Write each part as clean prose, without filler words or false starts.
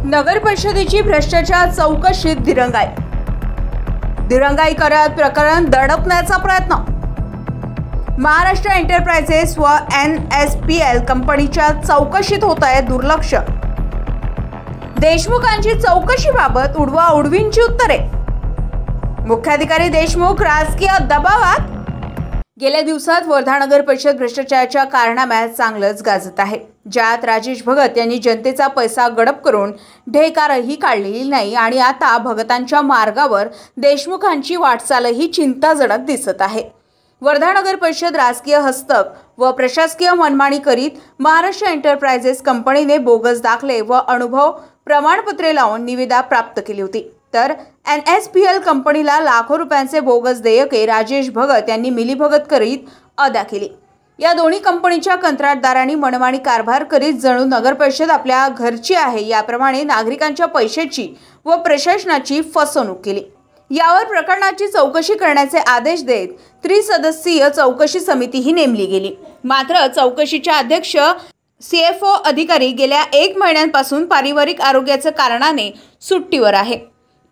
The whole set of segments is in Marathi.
नगर परिषदेची भ्रष्टाचार चौकशीत दिरंगाई करत प्रकरण दडपण्याचा प्रयत्न। महाराष्ट्र एंटरप्राइजेस व NSPL कंपनीच्या चौकशीत होत आहे दुर्लक्ष। देशमुखांची चौकशीबाबत उडवाउडवींची उत्तरे। मुख्याधिकारी देशमुख राजकीय दबावात। गेल्या दिवसात वर्धा नगर परिषद भ्रष्टाचाराच्या कारणाम्यात चांगलंच गाजत आहे, ज्यात राजेश भगत यांनी जनतेचा पैसा गडप करून ढेकारही काढलेली नाही आणि आता भगतांच्या मार्गावर देशमुखांची वाटचालही चिंताजनक दिसत आहे। वर्धा नगर परिषद राजकीय हस्तक व प्रशासकीय मनमानी करीत महाराष्ट्र एंटरप्राइजेस कंपनीने बोगस दाखले व अनुभव प्रमाणपत्रे लावून निविदा प्राप्त केली होती, तर NSPL कंपनीला लाखो रुपयांचे बोगस देयके राजेश भगत यांनी मिलीभगत करीत अदा केली। या दोन्ही कंपनीच्या कंत्राटदारांनी मनमानी कारभार करीत जणू नगर परिषद आपल्या घरची आहे याप्रमाणे नागरिकांच्या पैशाची व प्रशासनाची फसवणूक केली। यावर प्रकरणाची चौकशी करण्याचे आदेश देत त्रिसदस्यीय चौकशी समितीही नेमली गेली। मात्र चौकशीच्या अध्यक्ष CFO अधिकारी गेल्या 1 महिन्यांपासून पारिवारिक आरोग्याच्या कारणाने सुट्टीवर आहे।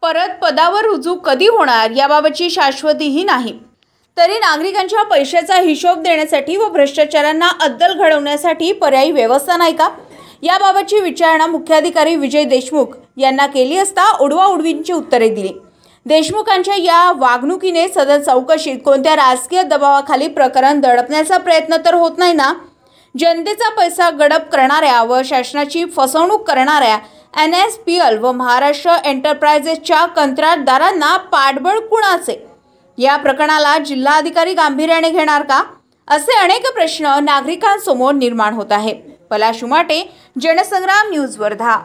परत पदावर रुजू कधी होणार याबाबतची शाश्वतीही नाही। तरी नागरिकांच्या पैशाचा हिशोब देण्यासाठी व भ्रष्टाचारांना अद्दल घडवण्यासाठी पर्यायी व्यवस्था नाही का, याबाबतची विचारणा मुख्याधिकारी विजय देशमुख यांना केली असता उडवाउडवींची उत्तरे दिली। देशमुखांच्या या वागणुकीने सदर चौकशीत कोणत्या राजकीय दबावाखाली प्रकरण दडपण्याचा प्रयत्न तर होत नाही ना। जनतेचा पैसा गडप करणाऱ्या व शासनाची फसवणूक करणाऱ्या NSPL व महाराष्ट्र एंटरप्राइजेसच्या कंत्राटदारांना पाठबळ कुणाचे? या प्रकरणाला जिल्हाधिकारी गांभीर्याने घेणार का, असे अनेक प्रश्न नागरिकांसमोर निर्माण होत आहे। पलाश उमाटे, जनसंग्राम न्यूज वर्धा।